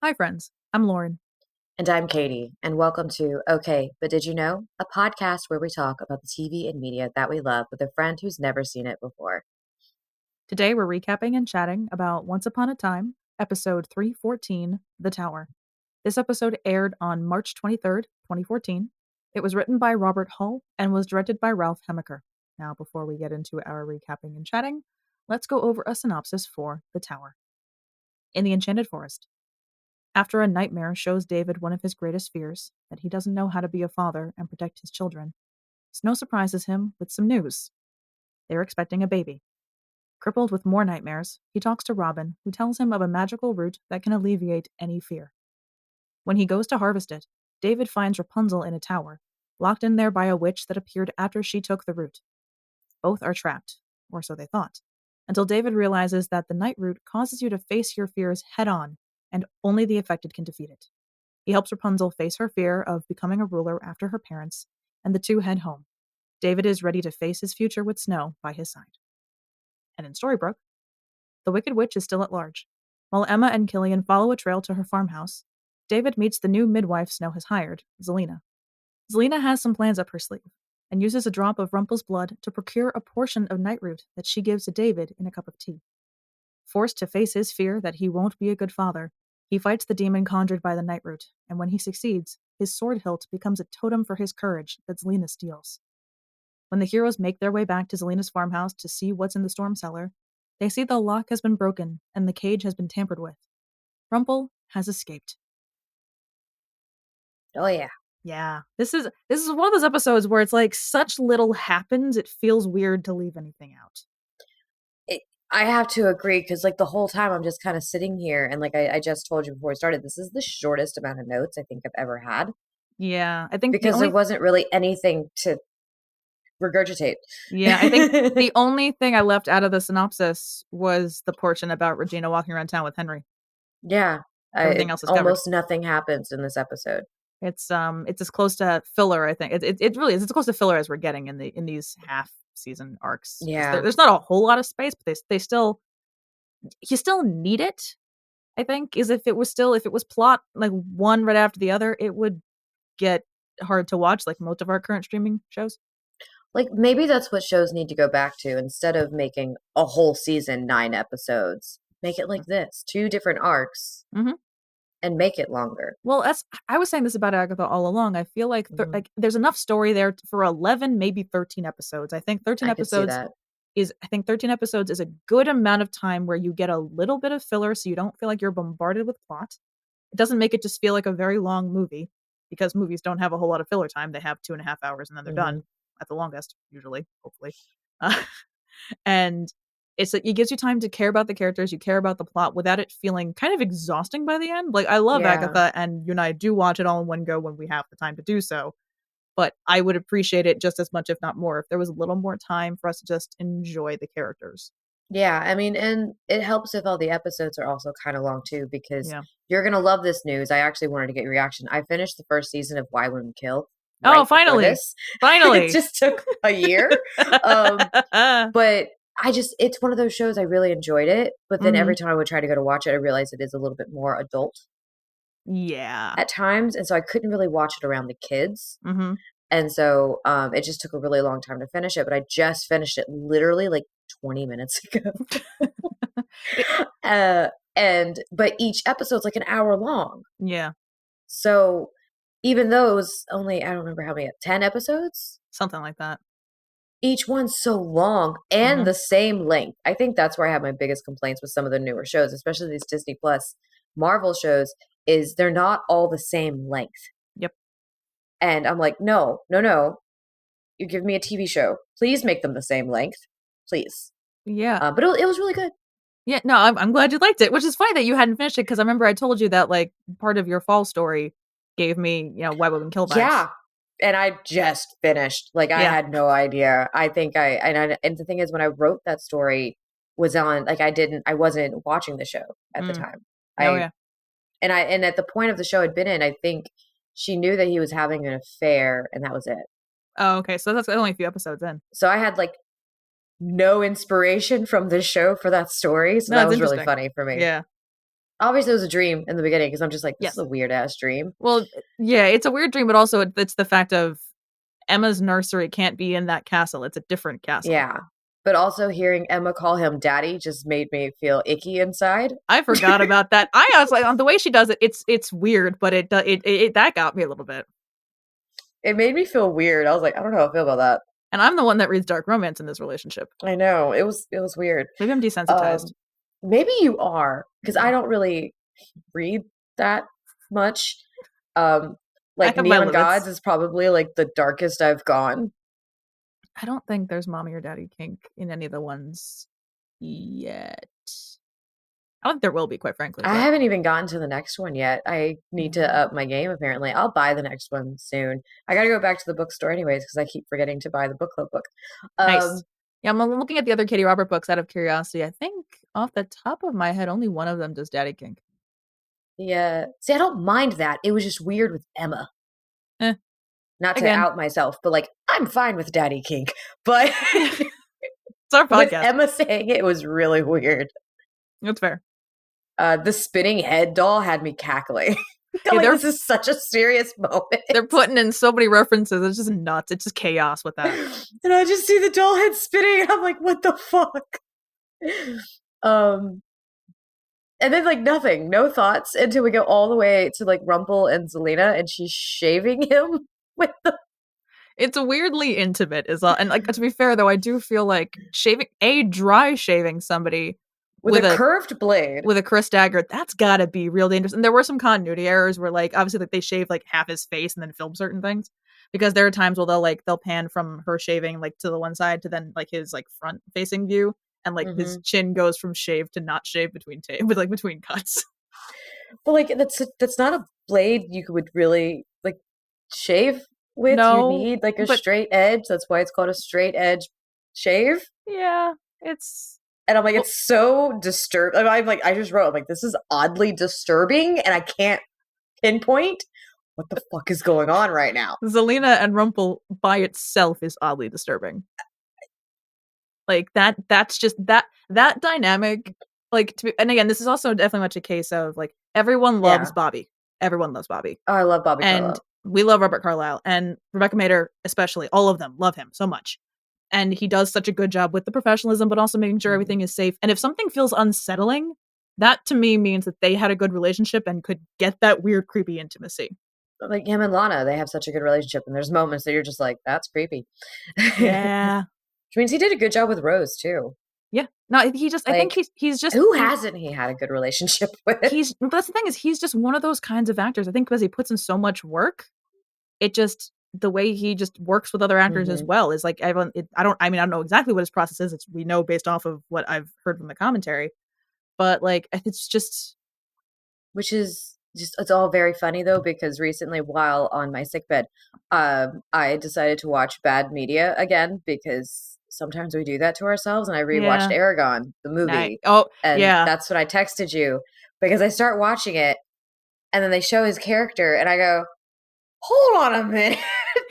Hi, friends. I'm Lauren. And I'm Katie, and welcome to Okay, but Did You Know? A podcast where we talk about the TV and media that we love with a friend who's never seen it before. Today we're recapping and chatting about Once Upon a Time, episode 314, The Tower. This episode aired on March 23rd, 2014. It was written by Robert Hull and was directed by Ralph Hemmicker. Now, before we get into our recapping and chatting, let's go over a synopsis for The Tower. In the Enchanted Forest, after a nightmare shows David one of his greatest fears, that he doesn't know how to be a father and protect his children, Snow surprises him with some news. They're expecting a baby. Crippled with more nightmares, he talks to Robin, who tells him of a magical root that can alleviate any fear. When he goes to harvest it, David finds Rapunzel in a tower, locked in there by a witch that appeared after she took the root. Both are trapped, or so they thought, until David realizes that the night root causes you to face your fears head on, and only the affected can defeat it. He helps Rapunzel face her fear of becoming a ruler after her parents, and the two head home. David is ready to face his future with Snow by his side. And in Storybrooke, the Wicked Witch is still at large. While Emma and Killian follow a trail to her farmhouse, David meets the new midwife Snow has hired, Zelena. Zelena has some plans up her sleeve, and uses a drop of Rumple's blood to procure a portion of nightroot that she gives to David in a cup of tea. Forced to face his fear that he won't be a good father, he fights the demon conjured by the nightroot, and when he succeeds, his sword hilt becomes a totem for his courage that Zelena steals. When the heroes make their way back to Zelena's farmhouse to see what's in the storm cellar, they see the lock has been broken and the cage has been tampered with. Rumple has escaped. Oh, yeah. Yeah, this is one of those episodes where it's like such little happens, it feels weird to leave anything out. I have to agree because, like, the whole time I'm just kind of sitting here, and like I just told you before we started, this is the shortest amount of notes I think I've ever had Yeah, I think the because there only wasn't really anything to regurgitate. yeah, I think the only thing I left out of the synopsis was the portion about Regina walking around town with Henry. Yeah, Everything else is covered. almost nothing happens in this episode. It's as close to filler, I think. It really is. It's as close to filler as we're getting in these half season arcs. Yeah, There's not a whole lot of space, but they still you still need it. I think is if it was plot like one right after the other, it would get hard to watch like most of our current streaming shows. like maybe that's what shows need to go back to instead of making a whole season 9 episodes. Make it like this: two different arcs Mm-hmm. and make it longer. Well, I was saying this about Agatha all along. I feel like Mhm. like there's enough story there for 11, maybe 13 episodes. I could see that. I think 13 episodes is a good amount of time where you get a little bit of filler so you don't feel like you're bombarded with plot. It doesn't make it just feel like a very long movie because movies don't have a whole lot of filler time. They have 2.5 hours and then they're Hmm. done at the longest, usually, hopefully. Uh, and it gives you time to care about the characters, you care about the plot without it feeling kind of exhausting by the end. Like I love Yeah. Agatha, and you and I do watch it all in one go when we have the time to do so. But I would appreciate it just as much, if not more, if there was a little more time for us to just enjoy the characters. Yeah. I mean, and it helps if all the episodes are also kind of long too, because Yeah. you're going to love this news. I actually wanted to get your reaction. I finished the first season of Why Women Kill Oh, right before finally. this. It Finally. just took a year. But it's one of those shows I really enjoyed it. But then Hmm. every time I would try to go to watch it, I realized it is a little bit more adult Yeah. at times. And so I couldn't really watch it around the kids. Hmm. And so it just took a really long time to finish it. But I just finished it literally like 20 minutes ago. uh, but each episode's like an hour long. Yeah. So even though it was only, I don't remember how many, 10 episodes, Something like that. each one's so long and Hmm. the same length. I think that's where I have my biggest complaints with some of the newer shows, especially these Disney Plus Marvel shows, is they're not all the same length. Yep. And I'm like, no, no, no. You give me a TV show. Please make them the same length. Please. Yeah. But it was really good. Yeah, no, I'm glad you liked it, which is funny that you hadn't finished it because I remember I told you that like part of your fall story gave me, Why Women Kill vibes. Yeah. And I just finished. Like I Yeah. had no idea. I think and the thing is when I wrote that story was on like I wasn't watching the show at the Mm. time. Oh I yeah. and at the point of the show I'd been in, I think she knew that he was having an affair and that was it. Oh, okay. So that's only a few episodes in. So I had like no inspiration from the show for that story. So No, that it's was really interesting. funny for me. Yeah. Obviously, it was a dream in the beginning because I'm just like, this is Yes. a weird ass dream. Well, yeah, it's a weird dream, but also it's the fact of Emma's nursery can't be in that castle. It's a different castle. Yeah. But also hearing Emma call him daddy just made me feel icky inside. I forgot about that. I was like, on the way she does it, it's weird, but it that got me a little bit. It made me feel weird. I was like, I don't know how I feel about that. And I'm the one that reads dark romance in this relationship. I know. It was weird. Maybe I'm desensitized. Maybe you are, because I don't really read that much. I Like have my Neon limits. Gods is probably like the darkest I've gone. I don't think there's mommy or daddy kink in any of the ones yet. I don't think there will be, quite frankly, I but haven't even gotten to the next one yet. I need to yeah. up my game, apparently. I'll buy the next one soon. I gotta go back to the bookstore anyways, because I keep forgetting to buy the book club book. Nice. Um, Yeah, I'm looking at the other Katie Robert books out of curiosity. I think off the top of my head, only one of them does daddy kink. yeah. See, I don't mind that. It was just weird with Emma. Eh, Not to again, out myself, but like I'm fine with Daddy Kink. But it's our with podcast. Emma saying it was really weird. That's fair. The spinning head doll had me cackling. I'm Yeah, like, this is such a serious they're moment. putting in so many references. It's just nuts. It's just chaos with that. And I just see the doll head spinning, and I'm like, what the fuck? Um, and then like nothing, no thoughts until we go all the way to like Rumple and Zelena, and she's shaving him with the It's weirdly intimate, is all. And like to be fair though, I do feel like dry shaving somebody with a with a curved blade. with a Chris dagger, that's gotta be real dangerous. And there were some continuity errors where like obviously like they shave like half his face and then film certain things. Because there are times where they'll pan from her shaving like to the one side to then like his like front facing view, and like his Hmm. chin goes from shaved to not shaved with like between cuts. But like that's not a blade you would really like shave with. You No, need like a but straight edge. That's why it's called a straight edge shave. yeah, it's And I'm like, well, it's so disturbed. I'm like, I just wrote, I'm like, this is oddly disturbing, and I can't pinpoint what the fuck is going on right now. Zelena and Rumple by itself is oddly disturbing. Like that's just that dynamic. Like and again, this is also definitely much a case of like everyone loves Yeah. Bobby. Everyone loves Bobby. Oh, I love Bobby And Carlo. we love Robert Carlyle and Rebecca Mader especially. All of them love him so much. And he does such a good job with the professionalism, but also making sure Hmm. everything is safe. And if something feels unsettling, that to me means that they had a good relationship and could get that weird, creepy intimacy. Like him and Lana, they have such a good relationship, and there's moments that you're just like, that's creepy. Yeah. Which means he did a good job with Rose too. Yeah. No, he just I think Like, he's just who hasn't he had a good relationship with? but that's the thing is he's just one of those kinds of actors. I think because he puts in so much work, it just the way he just works with other actors as Hmm. well is like everyone. I mean I don't know exactly what his process is. We know based off of what I've heard from the commentary, but like it's just Which is just, it's all very funny though, because recently while on my sickbed, I decided to watch Bad Media again because sometimes we do that to ourselves. And I rewatched yeah. Aragon, the Nice. movie. Oh And yeah. that's when I texted you because I start watching it and then they show his character and I go, hold on a minute.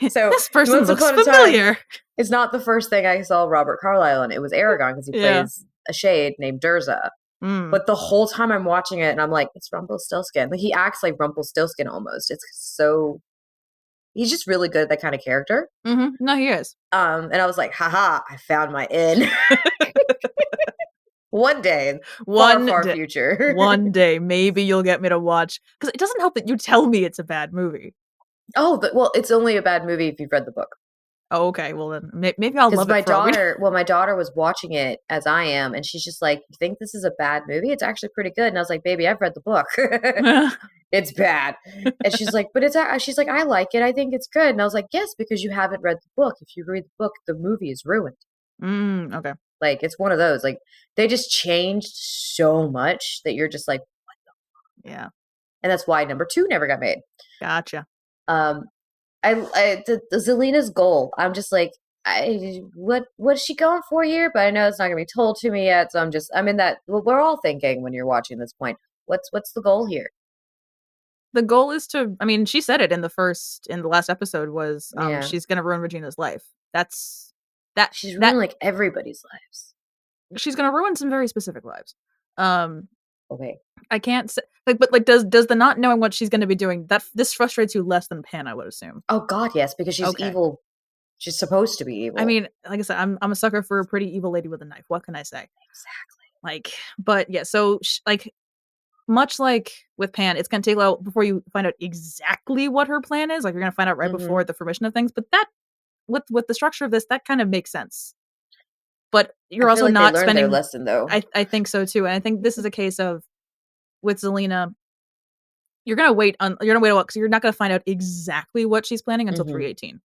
So This person once looks upon a time, familiar. it's not the first thing I saw Robert Carlyle in. It was Aragon because he Yeah. plays a shade named Durza. Mm. But the whole time I'm watching it and I'm like, it's Rumpelstiltskin. Like he acts like Rumpelstiltskin almost. It's so he's just really good at that kind of character. Mm-hmm. No, he is. And I was like, haha, I found my in. One day in far, one far day, future. one day, maybe you'll get me to watch because it doesn't help that you tell me it's a bad movie. Oh, but well, it's only a bad movie if you've read the book. Oh, okay. Well then, maybe I'll Because love it for a week. my daughter was watching it as I am, and she's just like, "You think this is a bad movie? It's actually pretty good." And I was like, "Baby, I've read the book. It's bad." And she's like, "But she's like, I like it. I think it's good." And I was like, "Yes, because you haven't read the book. If you read the book, the movie is ruined. Okay. Like it's one of those. Like they just changed so much that you're just like, Yeah. and that's why number two never got made. Gotcha. Um, the Zelena's goal. I'm just like, what's she going for here? But I know it's not gonna be told to me yet, so I'm in that. Well, we're all thinking when you're watching this point. What's the goal here? The goal is to I mean, she said it in the last episode was Yeah, she's gonna ruin Regina's life. That's that she's that ruining like everybody's lives. she's gonna ruin some very specific lives. Um away. I can't say, like, but like, does the not knowing what she's going to be doing, that this frustrates you less than Pan, I would assume. Oh God, yes, because she's Okay. evil. She's supposed to be I evil. mean, like I said, I'm a sucker for a pretty evil lady with a knife. What can I say? Exactly. Like, but yeah, so like much like with Pan, it's gonna take a while before you find out exactly what her plan is. Like you're gonna find out right Hmm. before the fruition of things. But that with the structure of this, that kind of makes sense. But I you're feel also like they not learned their spending. lesson though. I think so too, and I think this is a case of with Zelena, you're gonna wait a while because you're not gonna find out exactly what she's planning until Hmm. 318.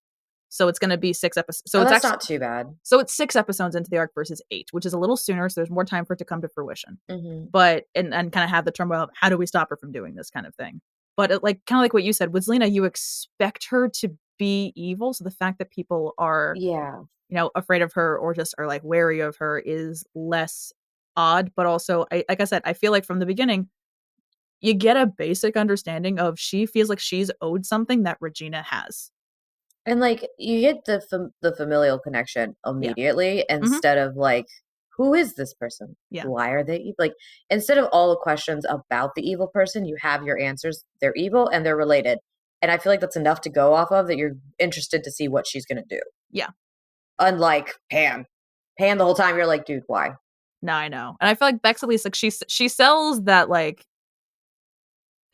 So it's gonna be 6 episodes. So Oh, it's that's actually not too bad. so it's 6 episodes into the arc versus 8, which is a little sooner. So there's more time for it to come to fruition. Hmm. But and kind of have the turmoil of how do we stop her from doing this kind of thing. But it, like kind of like what you said with Zelena, you expect her to be evil. So the fact that people are Yeah. afraid of her or just are like wary of her is less odd. But also, like I said, I feel like from the beginning you get a basic understanding of she feels like she's owed something that Regina has. And like you get the familial connection Yeah. immediately Hmm. instead of like, who is this person? Yeah. Why are they like instead of all the questions about the evil person, you have your answers. They're evil and they're related. And I feel like that's enough to go off of that you're interested to see what she's gonna do. Yeah. Unlike Pan. Pan the whole time you're like, dude, why? No, I know. And I feel like Bex at least like she sells that like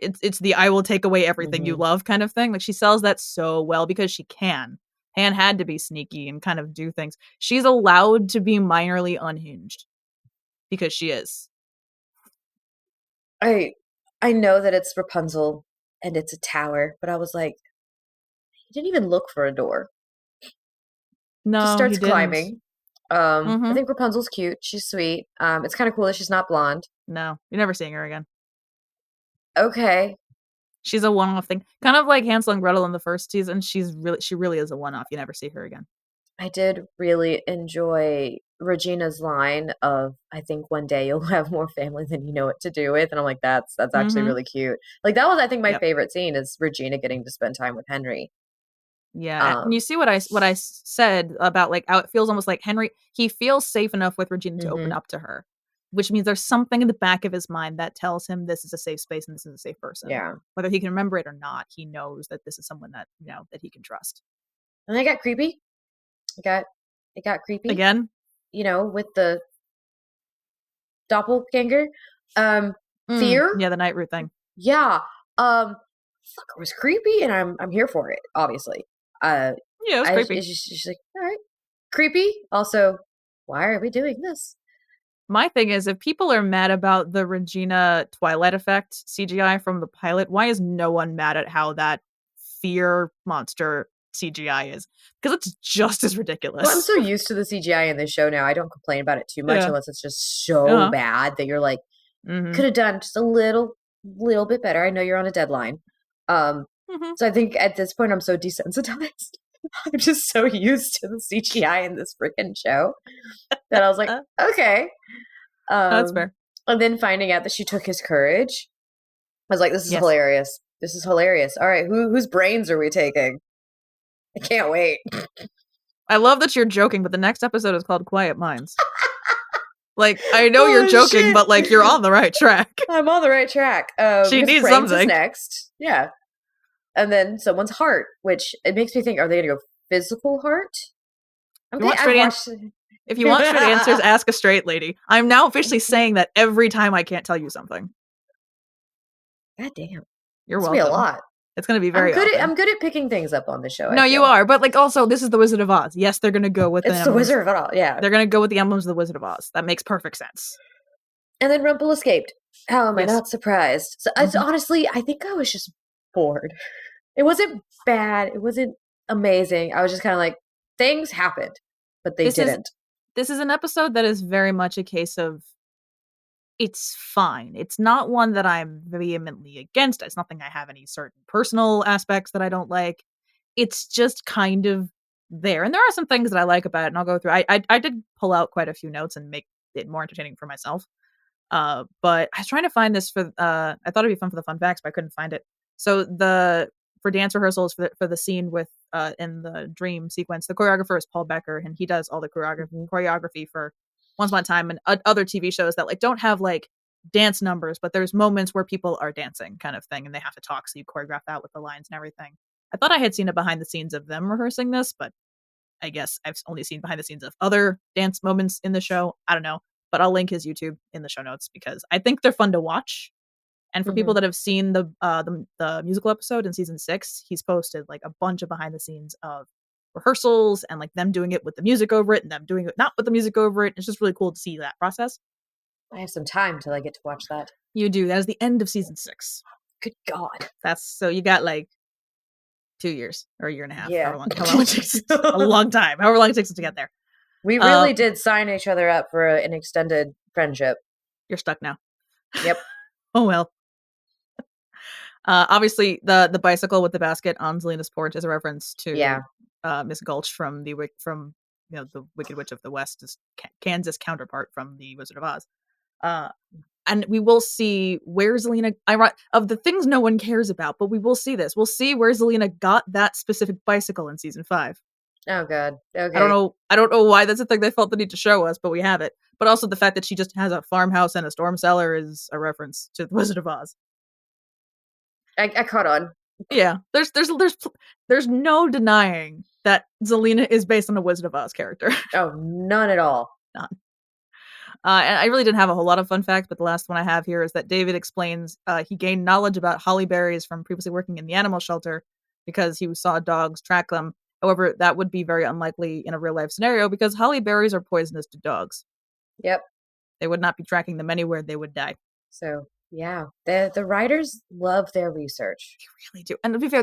it's the I will take away everything you Hmm. love kind of thing. Like she sells that so well because she can. Han had to be sneaky and kind of do things. She's allowed to be minorly unhinged because she is. I I know that it's Rapunzel and it's a tower, but I was like, he didn't even look for a door. Just No, he starts didn't. climbing. I Mm-hmm. think Rapunzel's cute. She's sweet. It's kind of cool that she's not blonde. No, you're never seeing her again. Okay, She's a one-off thing, kind of like Hansel and Gretel in the first season. She really is a one-off. You never see her again. I did really enjoy Regina's line of, "I think one day you'll have more family than you know what to do with," and I'm like, that's actually Mm-hmm. really cute. Like that was, I think, my Yep. favorite scene is Regina getting to spend time with Henry. Yeah, and you Um, see what I said about like how it feels almost like Henry. He feels safe enough with Regina to open hmm up to her, which means there's something in the back of his mind that tells him this is a safe space and this is a safe person. yeah, Whether he can remember it or not, he knows that this is someone that that he can trust. and I got creepy. It got creepy. Again, With the doppelganger. Um, Fear. yeah, the night root thing. Yeah. Fuck, it was creepy, and I'm here for it. Obviously, uh, Yeah, it was creepy. it's just like, all right, creepy. Also, why are we doing this? My thing is, if people are mad about the Regina Twilight effect CGI from the pilot, why is no one mad at how that fear monster CGI is? Because it's just as Well, I'm ridiculous. so used to the CGI in this show now. I don't complain about it too much Yeah. unless it's just so Uh-huh. bad that you're like, Mm-hmm. could have done just a little bit better. I know you're on a deadline. Um, Mm-hmm. so I think at this point I'm so desensitized. I'm just so used to the CGI in this freaking show that I was like, okay. That's Um, fair. and then finding out that she took his courage, I was like, this is Yes. hilarious. This is hilarious. All right, whose brains are we taking? I can't wait. I love that you're joking, but the next episode is called Quiet Minds. Like, I know you're Oh joking, shit. but like you're on the right track. I'm on the right track. She Because needs brains is something. next. Yeah. And then someone's heart, which it makes me think, are they gonna go physical heart? If you Okay, want I've straight watched if you want straight answers, ask a straight lady. I'm now officially saying that every time I can't tell you something. God damn. You're It's gonna be a welcome. lot. It's going to be I'm very good at often. I'm good at picking things up on the show, I No, you feel. are, but like also this is the Wizard of Oz. Yes, they're going to go with the It's the emblems. Wizard of it all, yeah. They're going to go with the emblems of the Wizard of Oz. That makes perfect sense. And then Rumple escaped. How am I Yes. not surprised? So Mhm. honestly, I think I was just bored. It wasn't bad. It wasn't amazing. I was just kind of like, things happened, but they This is didn't. this is an episode that is very much a case of it's fine. It's not one that I'm vehemently against. It's nothing I have any certain personal aspects that I don't like. It's just kind of there. And there are some things that I like about it, and I'll go through. I did pull out quite a few notes and make it more entertaining for myself. But I was trying to find this for I thought it'd be fun for the fun facts, but I couldn't find it. So the for dance rehearsals for the scene with in the dream sequence, the choreographer is Paul Becker, and he does all the Mhm. choreography for Once Upon a Time and other TV shows that like don't have like dance numbers, but there's moments where people are dancing kind of thing, and they have to talk, so you choreograph that with the lines and everything. I thought I had seen a behind the scenes of them rehearsing this, but I guess I've only seen behind the scenes of other dance moments in the show. I don't know, but I'll link his YouTube in the show notes because I think they're fun to watch. And for people Mhm. that have seen the musical episode in season 6, he's posted like a bunch of behind the scenes of rehearsals and like them doing it with the music over it and them doing it not with the music over it. It's just really cool to see that process. I have some time till I get to watch that. You do. That is the end of season 6. Good God. That's so you got like 2 years or a year and a half, Yeah. however long it takes. A long time, however long it takes us to get there. We really did sign each other up for an extended friendship. You're stuck now. Yep. Oh well. Obviously, the bicycle with the basket on Zelena's porch is a reference to Miss Gulch from the Wicked Witch of the West's Kansas counterpart from the Wizard of Oz. And we will see where Zelena, of the things no one cares about, but we will see this. We'll see where Zelena got that specific bicycle in season 5. Oh God. Okay. I don't know why that's a thing they felt the need to show us, but we have it. But also the fact that she just has a farmhouse and a storm cellar is a reference to the Wizard of Oz. I caught on. Yeah, there's no denying that Zelena is based on a Wizard of Oz character. Oh, none at all. None. And I really didn't have a whole lot of fun facts, but the last one I have here is that David explains he gained knowledge about holly berries from previously working in the animal shelter because he saw dogs track them. However, that would be very unlikely in a real life scenario because holly berries are poisonous to dogs. Yep. They would not be tracking them anywhere; they would die. So yeah, the writers love their research. They really do. And to be fair,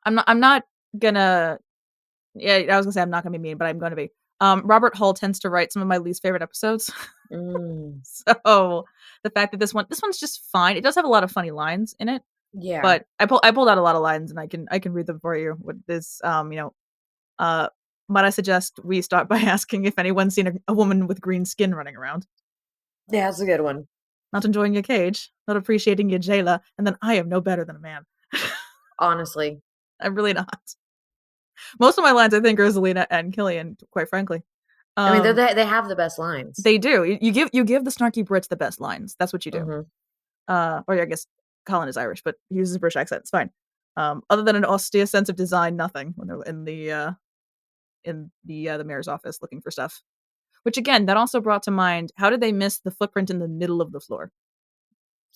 I'm not gonna. Yeah, I was gonna say I'm not gonna be mean, but I'm gonna be. Robert Hull tends to write some of my least favorite episodes. So the fact that this one's just fine. It does have a lot of funny lines in it. Yeah. But I pulled out a lot of lines and I can read them for you. With this, might I suggest we start by asking if anyone's seen a woman with green skin running around? Yeah, that's a good one. Not enjoying your cage, not appreciating your jailer, and then I am no better than a man. Honestly. I'm really not. Most of my lines, I think, are Zelena and Killian, quite frankly. I mean, they have the best lines. They do. You give the snarky Brits the best lines. That's what you do. Mm-hmm. Or I guess Colin is Irish, but he uses a British accent. It's fine. Other than an austere sense of design, nothing when they're in the mayor's office looking for stuff. Which again, that also brought to mind how did they miss the footprint in the middle of the floor?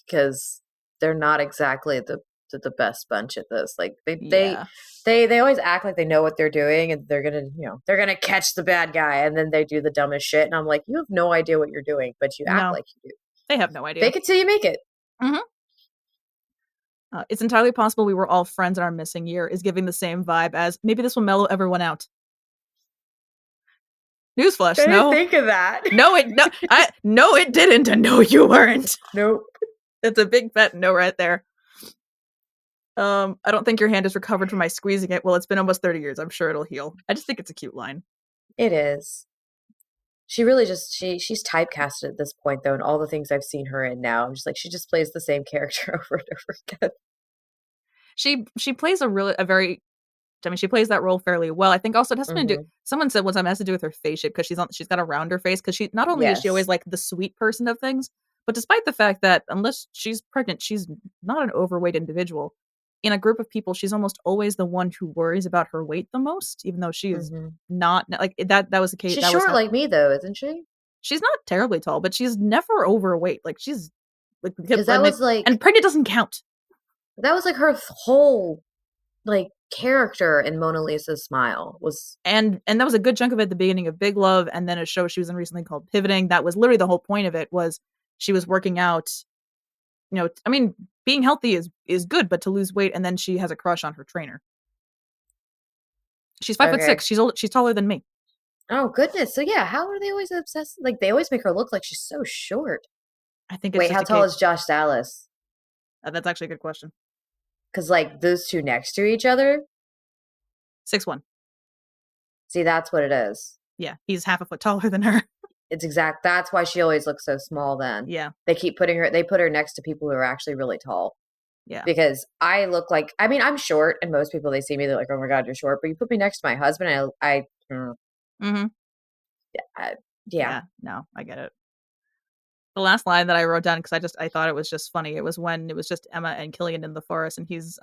Because they're not exactly the best bunch at this. Like they always act like they know what they're doing and they're gonna catch the bad guy, and then they do the dumbest shit. And I'm like, you have no idea what you're doing, but you act like you do. They have no idea. Fake it till you make it. Mm-hmm. It's entirely possible we were all friends in our missing year is giving the same vibe as maybe this will mellow everyone out. Newsflash, I no. didn't think of that. No, it didn't, and no, you weren't. Nope. It's a big fat no right there. I don't think your hand is recovered from my squeezing it. Well, it's been almost 30 years. I'm sure it'll heal. I just think it's a cute line. It is. She really she's typecasted at this point, though, and all the things I've seen her in now. I'm just like, she just plays the same character over and over again. She plays she plays that role fairly well. I think also it has something to do. Someone said once it has to do with her face shape because she's got a rounder face because she not only is she always like the sweet person of things, but despite the fact that unless she's pregnant, she's not an overweight individual. In a group of people, she's almost always the one who worries about her weight the most, even though she is not like that. That was the case. She's short like me, though, isn't she? She's not terribly tall, but she's never overweight. Like she's like because that was like, and pregnant doesn't count. That was like her whole like character in Mona Lisa's Smile was, and that was a good chunk of it at the beginning of Big Love, and then a show she was in recently called Pivoting. That was literally the whole point of it was she was working out. I mean, being healthy is good, but to lose weight, and then she has a crush on her trainer. She's 5'6". She's taller than me. Oh goodness! So yeah, how are they always obsessed? Like they always make her look like she's so short. I think. It's Wait, how tall is Josh Dallas? That's actually a good question. Because like those two next to each other, 6'1". See, that's what it is. Yeah, he's half a foot taller than her. It's exact. That's why she always looks so small then. Yeah. They keep putting her, they put her next to people who are actually really tall. Yeah. Because I look like, I mean, I'm short and most people, they see me, they're like, oh my God, you're short. But you put me next to my husband mm-hmm. Yeah. No, I get it. The last line that I wrote down because I thought it was just funny. It was when it was just Emma and Killian in the forest, and he's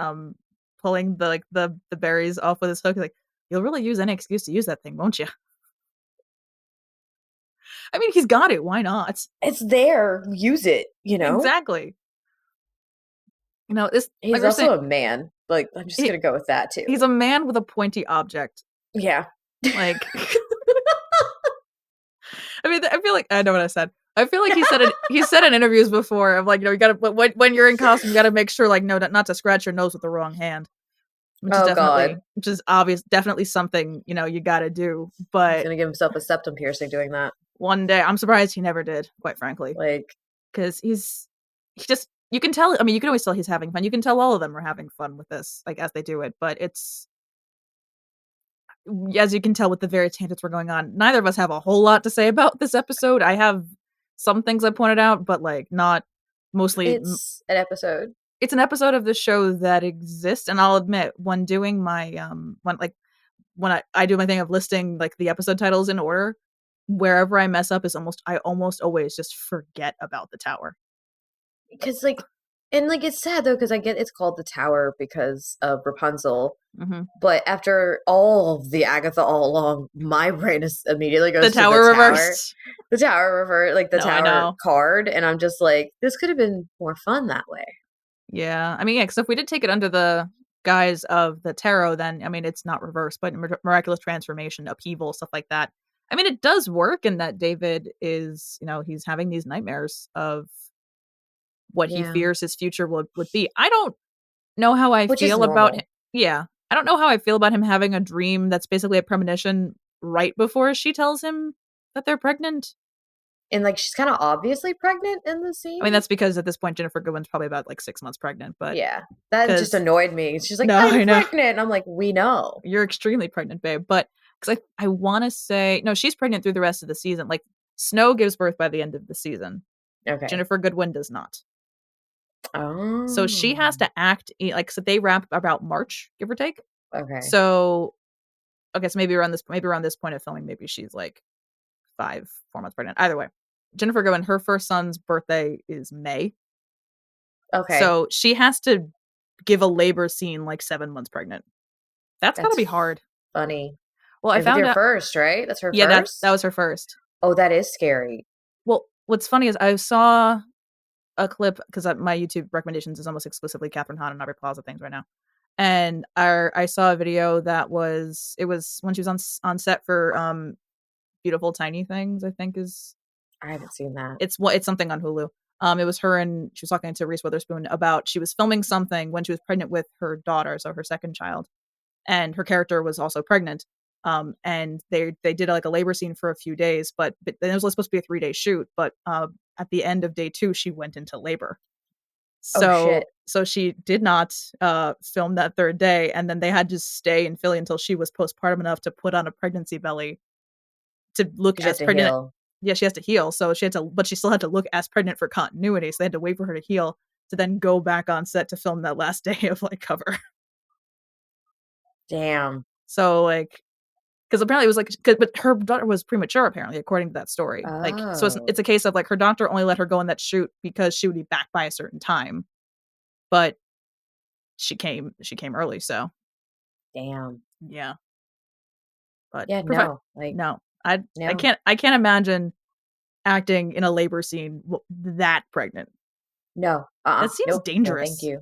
pulling the the berries off with his hook. He's like, "You'll really use any excuse to use that thing, won't you?" I mean, he's got it. Why not? It's there. Use it, you know? Exactly. You know, this like He's we're saying, also a man. Like, I'm just he, gonna go with that too. he's a man with a pointy object. Yeah. Like, I mean, I feel like I know what I said. I feel like he said in interviews before of like, you know, you gotta when you're in costume, you gotta make sure like no, not to scratch your nose with the wrong hand, Oh God. which is obvious, definitely something you know you gotta do. He's But gonna give himself a septum piercing doing that. one day, I'm surprised he never did, quite frankly, Like, because he just you can tell. I mean, you can always tell he's having fun. You can tell all of them are having fun with this, like as they do it. But it's as you can tell with the various tangents we're going on, neither of us have a whole lot to say about this episode. I have some things I pointed out, but like not mostly. it's an episode. It's an episode of the show that exists, and I'll admit when doing my when I do my thing of listing like the episode titles in order, wherever I mess up is I almost always just forget about the tower. Because, like, and like, it's sad though, because I get it's called the Tower because of Rapunzel. Mm-hmm. But after all of the Agatha all along, my brain is immediately goes The to tower the reversed. the tower revert, like the No, I tower know. card, and I'm just like, this could have been more fun that way. Yeah, I mean, yeah, because if we did take it under the guise of the tarot, then I mean, it's not reversed, but miraculous transformation, upheaval, stuff like that. I mean, it does work in that David is, you know, he's having these nightmares of what he Yeah, fears his future would be. I don't know how I which is feel about him. normal. Yeah, I don't know how I feel about him having a dream that's basically a premonition right before she tells him that they're pregnant. And like, she's kind of obviously pregnant in the I mean, scene. that's because at this point Jennifer Goodwin's probably about like 6 months pregnant, but Yeah, that just because annoyed me. She's like, no, I'm I know. pregnant. And I'm like, we know. You're extremely pregnant, babe. But because I want to say no, she's pregnant through the rest of the season. Like Snow gives birth by the end of the season. Okay. Jennifer Goodwin does not. So she Oh, has to act like so they wrap about March, give or take. okay. So okay, so maybe around this point of filming, maybe she's like 4 months pregnant. Either way, Jennifer Goodwin, her first son's birthday is May, Okay. so she has to give a labor scene like 7 months pregnant. That's gotta That's be hard. funny. Well, I And with found your out. first, right? That's her Yeah, that first? was her first. Oh, that is scary. Well, what's funny is I saw a clip because my YouTube recommendations is almost exclusively Catherine Hahn and Aubrey Plaza things right now. And I saw a video that it was when she was on set for Beautiful Tiny Things, I think is I haven't seen that. it's something on Hulu. It was her and she was talking to Reese Witherspoon about she was filming something when she was pregnant with her daughter, so her second child, and her character was also pregnant. And they did like a labor scene for a few days, but then it was supposed to be a 3-day shoot. But at the end of day 2, she went into labor. Oh, shit. So she did not film that third day, and then they had to stay in Philly until she was postpartum enough to put on a pregnancy belly to look Because you have as to pregnant. heal. Yeah, she has to heal, so but she still had to look as pregnant for continuity. So they had to wait for her to heal to then go back on set to film that last day of like cover. Damn. So like, because apparently it was like, but her daughter was premature apparently, according to that story. Like, so Oh, it's a case of like her doctor only let her go on that shoot because she would be back by a certain time, but she came early, so damn. yeah. But Yeah, no. Like, no, I no. can't imagine acting in a labor scene that pregnant. No. That seems Nope. No, thank dangerous. you.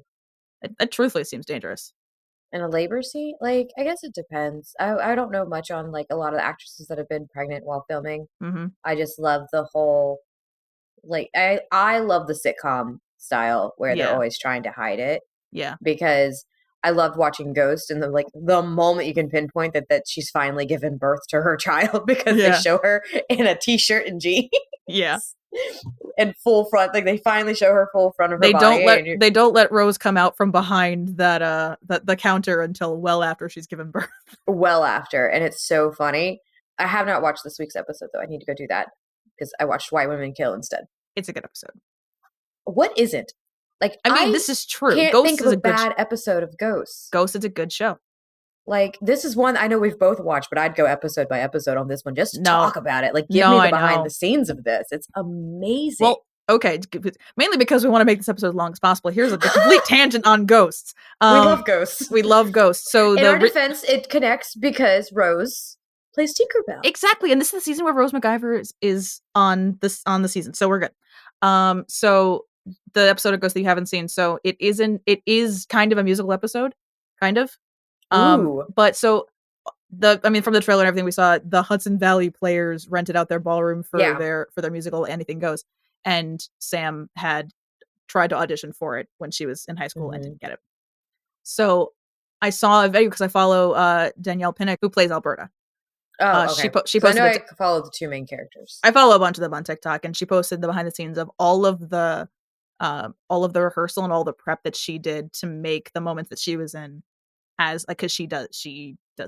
It truthfully seems dangerous. In a labor scene? Like, I guess it depends. I don't know much on, like, a lot of the actresses that have been pregnant while filming. Hmm. I just love the whole, like, I love the sitcom style where they're Yeah, always trying to hide it. yeah, Because I loved watching Ghost and the moment you can pinpoint that she's finally given birth to her child because they yeah, show her in a t-shirt and jeans yeah. and full front, like they finally show her full front of her body and you're They don't let Rose come out from behind that the counter until well after she's given birth. well after, and it's so funny. I have not watched this week's episode though. I need to go do that because I watched White Women Kill instead. It's a good episode. What isn't? Like, I mean, I this is true. can't think Ghost of is a a good bad episode of Ghosts. Ghost is a good show. Like, this is one I know we've both watched, but I'd go episode by episode on this one just to No, talk about it. Like, give no, me the I behind know. the scenes of this. It's amazing. Well, Okay, mainly because we want to make this episode as long as possible. Here's the complete tangent on ghosts. We love ghosts. We love ghosts. So in our defense, it connects because Rose plays Tinkerbell. Exactly, and this is the season where Rose McIver is on the season, so we're good. So the episode of Ghosts that you haven't seen, so it is kind of a musical episode, kind of. But so from the trailer and everything we saw, the Hudson Valley Players rented out their ballroom for their musical Anything Goes, and Sam had tried to audition for it when she was in high school and didn't get it. So I saw a video because I follow Danielle Pinnock, who plays Alberta. Oh, okay. She posted. I follow the two main characters. I follow a bunch of them on TikTok, and she posted the behind the scenes of all of the rehearsal and all the prep that she did to make the moments that she was in, as like, because she does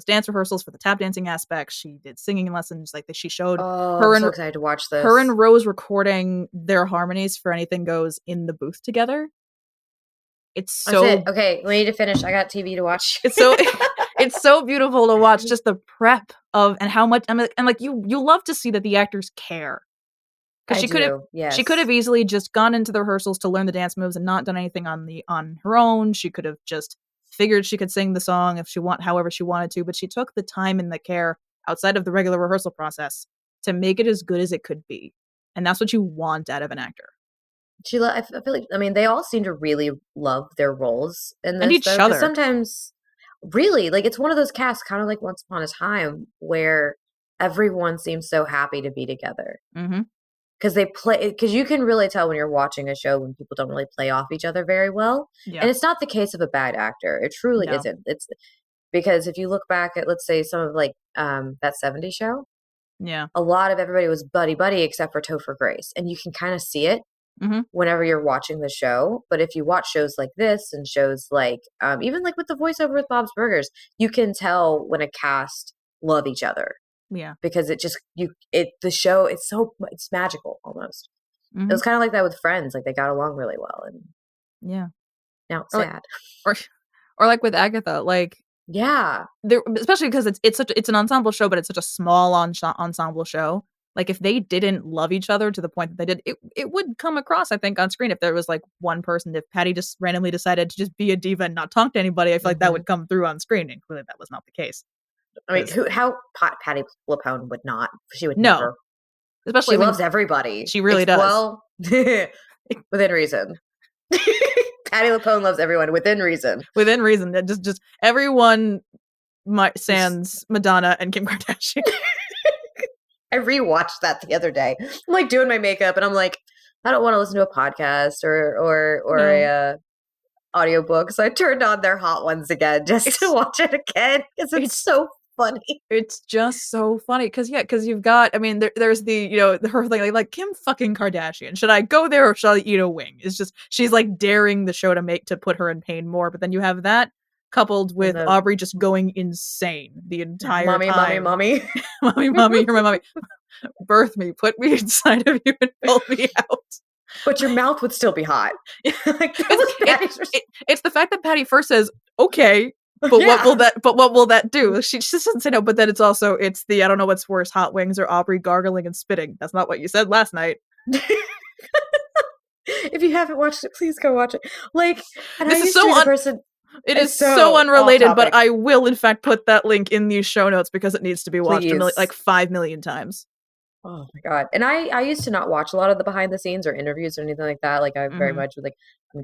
dance rehearsals for the tap dancing aspect. She did singing lessons, like that. She showed her. I'm so excited to watch this. Her and Rose recording their harmonies for Anything Goes in the booth together. It's so okay. We need to finish. I got TV to watch. It's so beautiful to watch, just the prep of and how much and like you love to see that the actors care, because she could have easily just gone into the rehearsals to learn the dance moves and not done anything on her own. She could have just figured she could sing the song however she wanted to, but she took the time and the care outside of the regular rehearsal process to make it as good as it could be, and that's what you I feel like they all seem to really love their roles in this, and each other. Sometimes, really, like it's one of those casts, kind of like Once Upon a Time, where everyone seems so happy to be together. Because because you can really tell when you're watching a show when people don't really play off each other very well. Yeah. And it's not the case of a bad actor. It truly isn't. It's because if you look back at, let's say, some of like that 70s show, a lot of everybody was buddy except for Topher Grace, and you can kind of see it whenever you're watching the show. But if you watch shows like this and shows like even like with the voiceover with Bob's Burgers, you can tell when a cast love each other. Yeah, because the show, it's magical almost. It was kind of like that with Friends, like they got along really well, and now it's sad. Or like with Agatha, like especially because it's an ensemble show, but it's such a small ensemble show. Like if they didn't love each other to the point that they did, it would come across, I think, on screen. If there was like one person, if Patty just randomly decided to just be a diva and not talk to anybody, I feel like that would come through on screen, and clearly that was not the case. I mean, how Patty LuPone would not? She would never. Especially she loves everybody. She really does. Well, within reason. Patty LuPone loves everyone within reason. Within reason. Just everyone. Sans Madonna and Kim Kardashian. I rewatched that the other day. I'm like doing my makeup, and I'm like, I don't want to listen to a podcast or a audiobook, so I turned on their Hot Ones again just to watch it again because it's so funny. It's just so funny because you've got, I mean, there's the her thing like Kim fucking Kardashian. Should I go there or shall I eat a wing? It's just she's like daring the show to put her in pain more. But then you have that coupled with Aubrey just going insane the entire time. Mommy, you're my mommy. Birth me, put me inside of you, and pull me out. But your mouth would still be hot. It's the fact that Patty first says, okay, but what will that do? She just doesn't say no, but then it's the I don't know what's worse, hot wings or Aubrey gargling and spitting. That's not what you said last night. If you haven't watched it, please go watch it. Like, and this is so unrelated, but I will in fact put that link in these show notes because it needs to be watched like 5 million times. Oh my god! And I used to not watch a lot of the behind the scenes or interviews or anything like that. Like I very much would like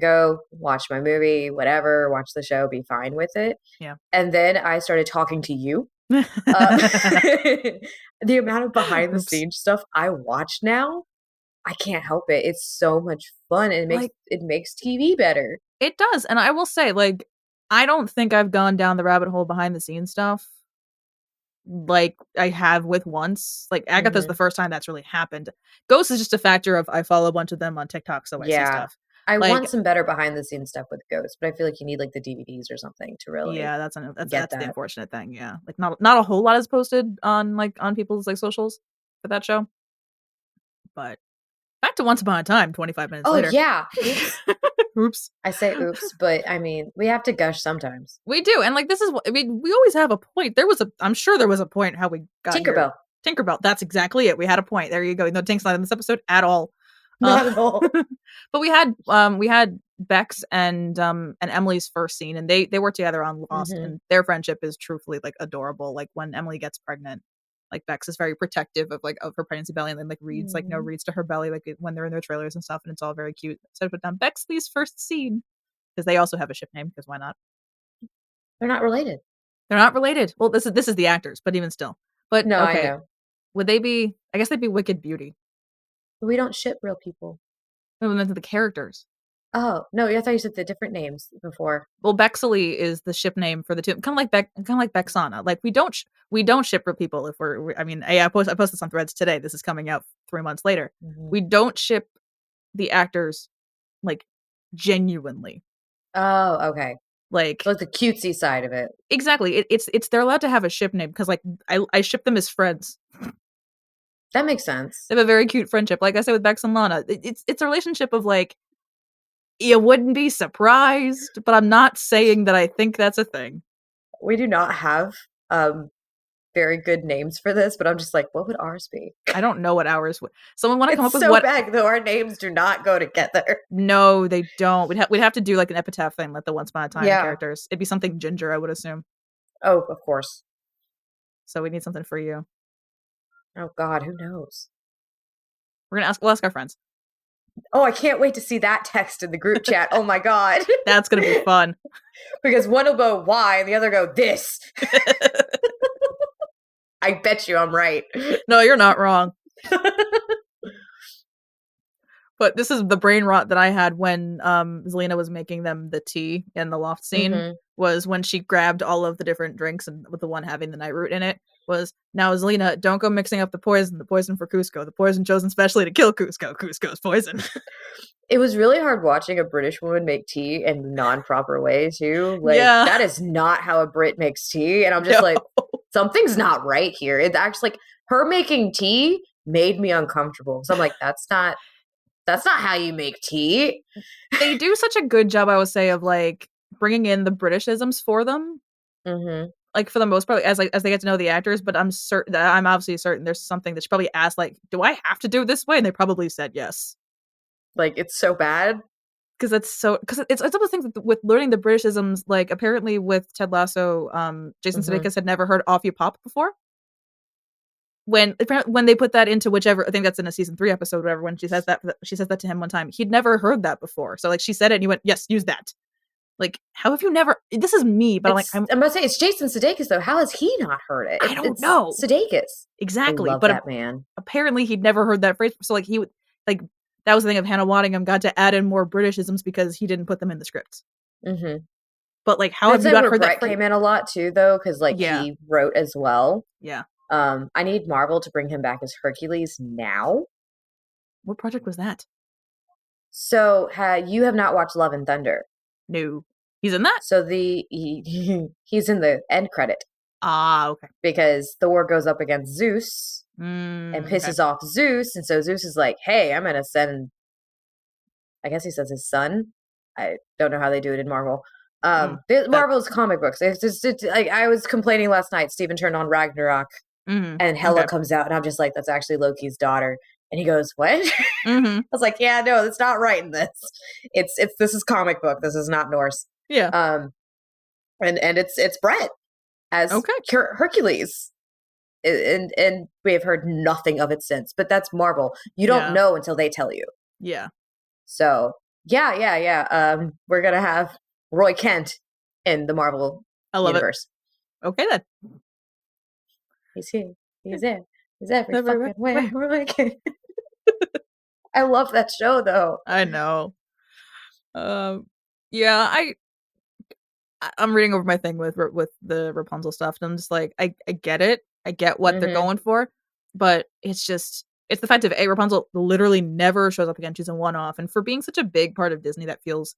go watch my movie, whatever, watch the show, be fine with it. Yeah. And then I started talking to you. The amount of behind the scenes stuff I watch now, I can't help it. It's so much fun, and it makes TV better. It does, and I will say, like, I don't think I've gone down the rabbit hole behind the scenes stuff like I have with Once. Like Agatha's the first time that's really happened. Ghost is just a factor of I follow a bunch of them on TikTok, so I see stuff. I want some better behind the scenes stuff with Ghost, but I feel like you need like the DVDs or something to really. Yeah, that's the unfortunate thing. Yeah, like not a whole lot is posted on people's like socials for that show. But back to Once Upon a Time, 25 minutes later. Oh yeah. Oops. I say oops, but I mean, we have to gush sometimes. We do. And like, this is what, I mean, we always have a point. I'm sure there was a point how we got Tinkerbell. Tinkerbell. That's exactly it. We had a point. There you go. No, Tink's not in this episode at all. Not at all. But we had Bex and Emily's first scene, and they work together on Lost, Mhm. and their friendship is truthfully like adorable. Like when Emily gets pregnant, like Bex is very protective of her pregnancy belly, and then like Mm. reads to her belly like when they're in their trailers and stuff, and it's all very cute. So I put down Bexley's first scene because they also have a ship name because why not? They're not related. They're not related. Well, this is the actors, but even still. But No, I okay, know. would they be? I guess they'd be Wicked Beauty. We don't ship real people. No, the characters. Oh, no, I thought you said the different names before. Well, Bexley is the ship name for the two, kind of like Bexana. Like we don't ship real people if I mean, I posted this on Threads today. This is coming out 3 months later. Mhm. We don't ship the actors like genuinely. Oh, okay. Like So like the cutesy side of it. exactly. It's they're allowed to have a ship name because like I ship them as friends. That makes sense. They have a very cute friendship. Like I said with Bex and Lana, it's a relationship of like you wouldn't be surprised, but I'm not saying that I think that's a thing. We do not have very good names for this, but I'm just like, what would ours be? I don't know what ours would. Someone want to come up It's with so what? bad though. Our names do not go together. No, they don't. We'd have to do like an epitaph thing, like the Once Upon a Time Yeah. characters. It'd be something ginger, I would assume. Oh, of course. So we need something for you. Oh God, who knows? We'll ask our friends. Oh, I can't wait to see that text in the group chat. Oh my God. That's gonna be fun. Because one will go why and the other go this. I bet you I'm right. No, you're not wrong. But this is the brain rot that I had when Zelena was making them the tea in the loft scene, Hmm. was when she grabbed all of the different drinks and with the one having the night root in it was, now Zelena, don't go mixing up the poison for Cusco, the poison chosen specially to kill Cusco's poison. It was really hard watching a British woman make tea in non-proper way too. Like Yeah. that is not how a Brit makes tea, and I'm just No. like, something's not right here. It's actually like her making tea made me uncomfortable. So I'm like, that's not how you make tea. They do such a good job, I would say, of like bringing in the Britishisms for them. Hmm. Like for the most part, as they get to know the actors, but I'm obviously certain there's something that she probably asked, like, do I have to do it this way? And they probably said yes. Like it's so bad. Because it's one of those things with learning the Britishisms. Like apparently with Ted Lasso, Jason Hmm. Sudeikis had never heard "Off You Pop" before. When they put that into whichever, I think that's in a season 3 episode, whatever. When she says that to him one time, he'd never heard that before. So like she said it, and he went, "Yes, use that." Like, how have you never? This is me, but I'm about to say it's Jason Sudeikis though. How has he not heard it? I don't It's know Sudeikis. I exactly, love but that man. apparently he'd never heard that phrase. So like he would like that was the thing of Hannah Waddingham got to add in more Britishisms because he didn't put them in the script. Hmm. But like, how have That's you like not where heard that Brett phrase? came in a lot too, though, because like Yeah, he wrote as well. yeah. I need Marvel to bring him back as Hercules now. What project was that? So you have not watched Love and Thunder. No, he's in that. So he's in the end credit Ah, okay. because Thor goes up against Zeus and Okay. pisses off Zeus, and so Zeus is like, "Hey, I'm gonna send." I guess he says his son. I don't know how they do it in Marvel. That. Marvel's comic books. It's like I was complaining last night. Steven turned on Ragnarok, and Hela Okay. comes out, and I'm just like, "That's actually Loki's daughter." And he goes, "What?" I Mm-hmm. was like, "Yeah, no, that's not right in this. It's this is comic book. This is not Norse." Yeah. Um, and it's Brett as Okay. Hercules, and we have heard nothing of it since. But that's Marvel. You don't Yeah. know until they tell you. Yeah. So yeah. We're gonna have Roy Kent in the Marvel I love it. universe. Okay then. He's here. He's there. He's every Everywhere. fucking where. Roy Kent. I love that show though. I know. Yeah. I'm reading over my thing with the Rapunzel stuff, and I'm just like, I get it. I get what they're Hmm. going for, but it's the fact of Rapunzel literally never shows up again. She's a one-off, and for being such a big part of Disney, that feels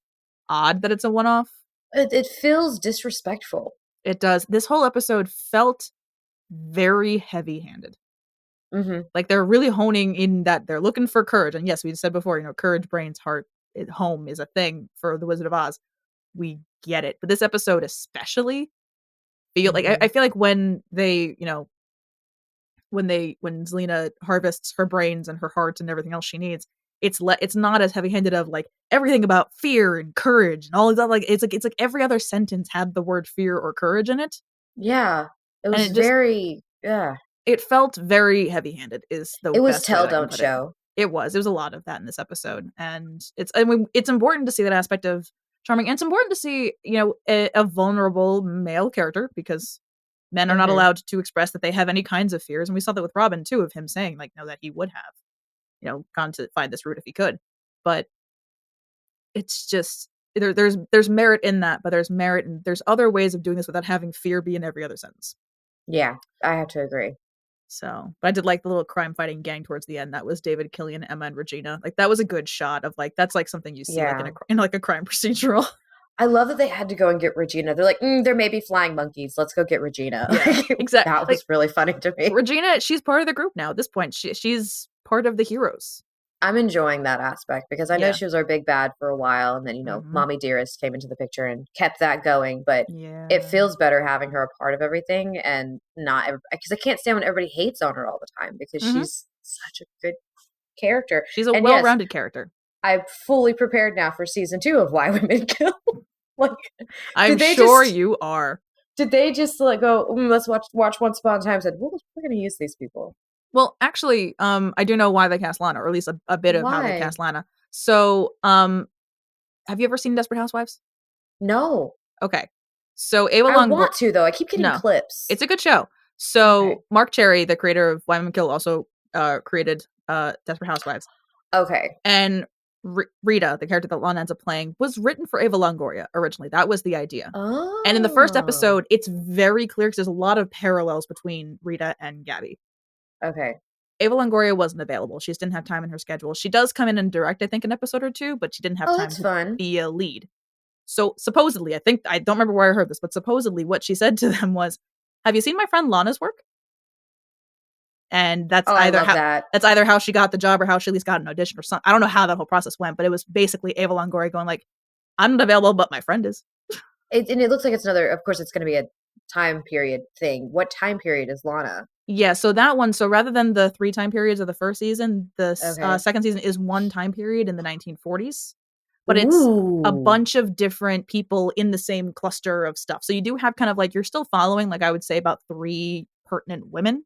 odd that it's a one-off. It feels disrespectful. It does. This whole episode felt very heavy-handed. Hmm. Like they're really honing in that they're looking for courage, and yes, we said before, courage, brains, heart, home is a thing for the Wizard of Oz. We get it, but this episode especially feel like I Hmm. feel like when they, when Zelena harvests her brains and her heart and everything else she needs, it's not as heavy-handed of like everything about fear and courage and all of that. Like it's like every other sentence had the word fear or courage in it. Yeah. It And was very, yeah. it felt very heavy-handed is the It was best way tell, that I can don't put it. show. It was a lot of that in this episode, and it's important to see that aspect of Charming, and it's important to see, a vulnerable male character, because men are not Hmm. allowed to express that they have any kinds of fears, and we saw that with Robin too, of him saying like, no, that he would have, gone to find this route if he could. But it's just there's merit in that, but there's other ways of doing this without having fear be in every other sentence. Yeah, I have to agree. So, but I did like the little crime fighting gang towards the end. That was David, Killian, Emma, and Regina. Like that was a good shot of like that's like something you see like Yeah. in like a crime procedural. I love that they had to go and get Regina. They're like, there may be flying monkeys. Let's go get Regina. Yeah, exactly. That Like was really funny to me. Regina, she's part of the group now. At this point, she's part of the heroes. I'm enjoying that aspect because I know Yeah. she was our big bad for a while, and then Mhm. Mommy Dearest came into the picture and kept that going. But it Yeah. feels better having her a part of everything, and not because I can't stand when everybody hates on her all the time because Mhm. she's such a good character. She's a And yes, well-rounded character. I'm fully prepared now for season 2 of Why Women Kill. Like, I'm did they sure just you are. like go? Let's watch Once Upon a Time. Said, well, we're going to use these people. Well, actually, I do know why they cast Lana, or at least a bit of how they Why? cast Lana. So, have you ever seen Desperate Housewives? No, Okay. So Ava I Longoria. want to though. I keep getting No, clips. it's a good show. Okay. So Mark Cherry, the creator of Why Women Kill, also created Desperate Housewives, Okay. and Rita, the character that Lana ends up playing, was written for Ava Longoria originally. That was the idea. And in the first Oh. episode, it's very clear because there's a lot of parallels between Rita and Gabby. Okay. Ava Longoria wasn't available. She just didn't have time in her schedule. She does come in and direct, I think, an episode or two, but she didn't have Oh, time that's to fun. be a lead. So supposedly, I don't remember where I heard this, but supposedly what she said to them was, "Have you seen my friend Lana's work?" And Oh, I love that. that's either how she got the job or how she at least got an audition or something. I don't know how that whole process went, but it was basically Ava Longoria going like, "I'm not available, but my friend is." And it looks like it's another. Of course, it's going to be a time period thing. What time period is Lana? Yeah, so that one, so rather than the 3 time periods of the first season, the Okay. second season is one time period in the 1940s, but it's a Ooh. bunch of different people in the same cluster of stuff. So you do have kind of like, you're still following, like I would say, about 3 pertinent women,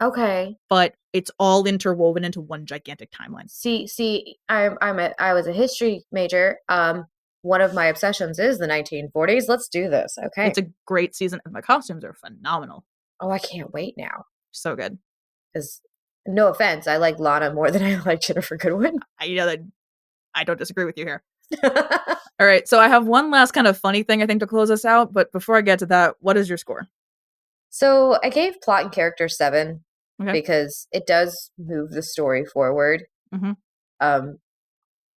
Okay. but it's all interwoven into one gigantic timeline. See, I was a history major. One of my obsessions is the 1940s. Let's do this. Okay. It's a great season, and the costumes are phenomenal. Oh, I can't wait now. So good. Because, no offense, I like Lana more than I like Jennifer Goodwin. That I don't disagree with you here. All right, so I have one last kind of funny thing I think to close us out, but before I get to that, what is your score? So I gave plot and character 7 Okay. because it does move the story forward, Mm-hmm.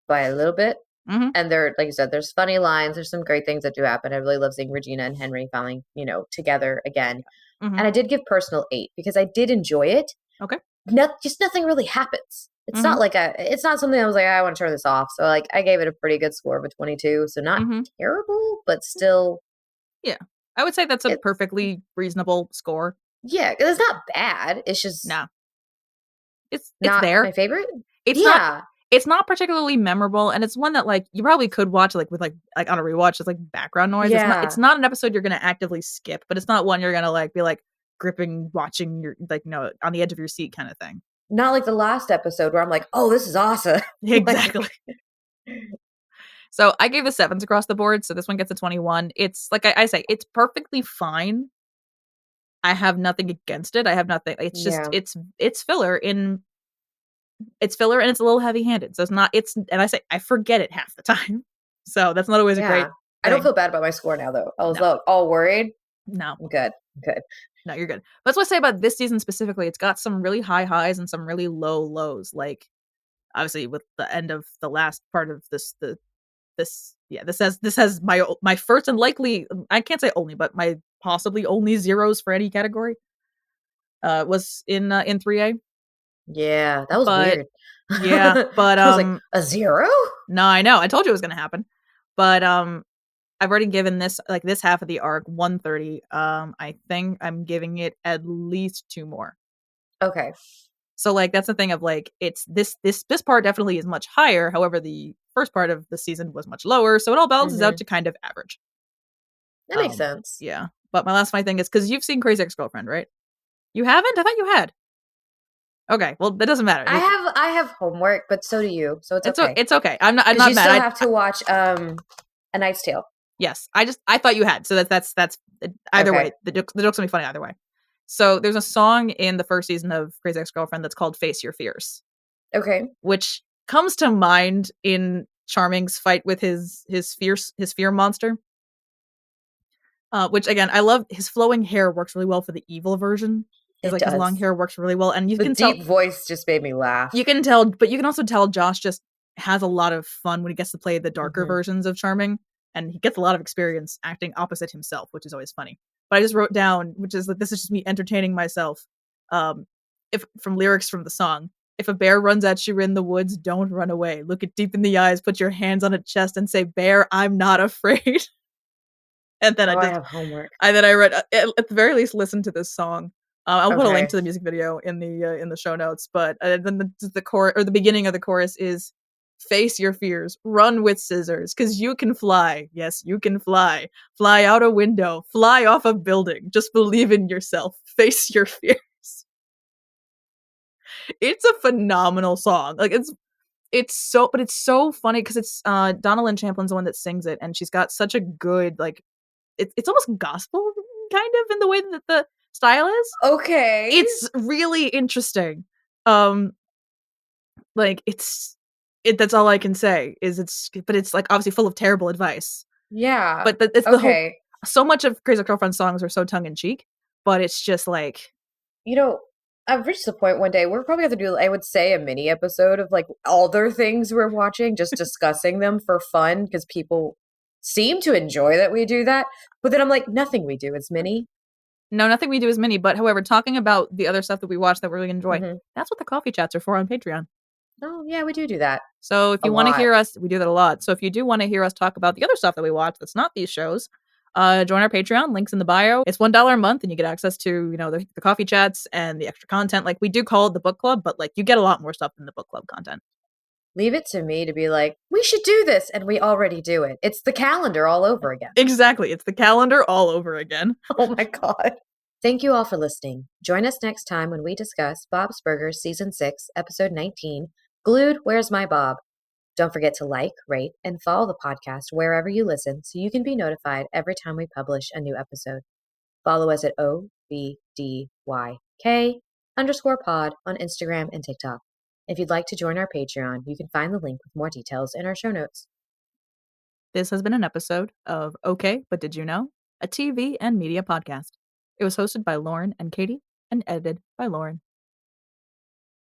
by a little bit. Mm-hmm. And there, like you said, there's funny lines. There's some great things that do happen. I really love seeing Regina and Henry finally, together again. Mm-hmm. And I did give personal 8 because I did enjoy it. Okay. Just nothing really happens. It's Mm-hmm. not like it's not something I was like, I want to turn this off. So like I gave it a pretty good score of a 22. So not Mm-hmm. terrible, but still. Yeah. I would say that's a It's, perfectly reasonable score. yeah, it's not bad. It's just Nah. It's not there. my favorite. It's not Yeah. it's not particularly memorable, and it's one that like you probably could watch like with like on a rewatch as like background noise. Yeah. It's not an episode you're gonna actively skip, but it's not one you're gonna like be like gripping watching your like on the edge of your seat kind of thing. Not like the last episode where I'm like, oh, this is awesome. Exactly. So I gave the 7s across the board, so this one gets a 21. It's like I say, it's perfectly fine. I have nothing against it. I have nothing. It's just Yeah. it's filler and it's a little heavy-handed. So and I say I forget it half the time. So that's not always a great Yeah. I don't thing. feel bad about my score now though. I was No. all worried. No. I'm good. Good. No, you're good. But that's what I say about this season specifically. It's got some really high highs and some really low lows. Like obviously with the end of the last part of this has my first and likely, I can't say only, but my possibly only zeros for any category. Was in 3A. Yeah, that was But weird. yeah, but I was like, a 0? no, I know. I told you it was gonna happen. But I've already given this half of the arc 130. I think I'm giving it at least 2 more. Okay. So like that's the thing of like it's this part definitely is much higher. However, the first part of the season was much lower, so it all balances out Mhm. to kind of average. That makes sense. Yeah. But my last funny thing is because you've seen Crazy Ex-Girlfriend, right? You haven't? I thought you had. Okay, well that doesn't matter. I have homework, but so do you, so it's okay. It's okay. I'm Because not you mad. still have to watch A Knight's Tale. Yes, I thought you had. So that's either Okay. way. The joke's gonna be funny either way. So there's a song in the first season of Crazy Ex-Girlfriend that's called "Face Your Fears," Okay. which comes to mind in Charming's fight with his fear monster. Which again, I love his flowing hair works really well for the evil version. It His long does. hair works really well, and you The can tell deep voice just made me laugh. you can tell, but you can also tell Josh just has a lot of fun when he gets to play the darker Mhm. versions of Charming, and he gets a lot of experience acting opposite himself, which is always funny. But I just wrote down, which is like this is just me entertaining myself. Um, if from lyrics from the song, if a bear runs at you in the woods, don't run away. Look it deep in the eyes, put your hands on its chest, and say, "Bear, I'm not afraid." And then Oh, I have homework. I read at the very least listen to this song. I'll put a link Okay. to the music video in the show notes. But then the chorus or the beginning of the chorus is face your fears, run with scissors, because you can fly. Yes, you can fly. Fly out a window, fly off a building. Just believe in yourself. Face your fears. It's a phenomenal song. Like but it's so funny because it's Donna Lynn Champlin's the one that sings it, and she's got such a good like it's almost gospel kind of in the way that the style is. Okay. It's really interesting. Um, like that's all I can say is but it's like obviously full of terrible advice. Yeah. But it's the whole Okay. so much of Crazy Girlfriend songs are so tongue in cheek, but it's just like You know, I've reached the point one day we're probably going to do, I would say, a mini episode of like other things we're watching, just discussing them for fun because people seem to enjoy that we do that. But then I'm like, nothing we do is mini. no, nothing we do is mini. But however, talking about the other stuff that we watch that we really enjoy, Hmm. that's what the coffee chats are for on Patreon. Oh, yeah, we do that So if a you want to lot. hear us, we do that a lot. So if you do want to hear us talk about the other stuff that we watch that's not these shows, join our Patreon. Links in the bio. It's $1 a month, and you get access to the coffee chats and the extra content. Like we do call it the book club, but like you get a lot more stuff than the book club content. Leave it to me to be like, we should do this. And we already do it. It's the calendar all over again. Exactly, it's the calendar all over again. Oh my God. Thank you all for listening. Join us next time when we discuss Bob's Burgers Season 6, Episode 19, Glued, Where's My Bob? Don't forget to like, rate, and follow the podcast wherever you listen so you can be notified every time we publish a new episode. Follow us at OBDYK_pod on Instagram and TikTok. If you'd like to join our Patreon, you can find the link with more details in our show notes. This has been an episode of Okay, But Did You Know? A TV and media podcast. It was hosted by Lauren and Katie and edited by Lauren.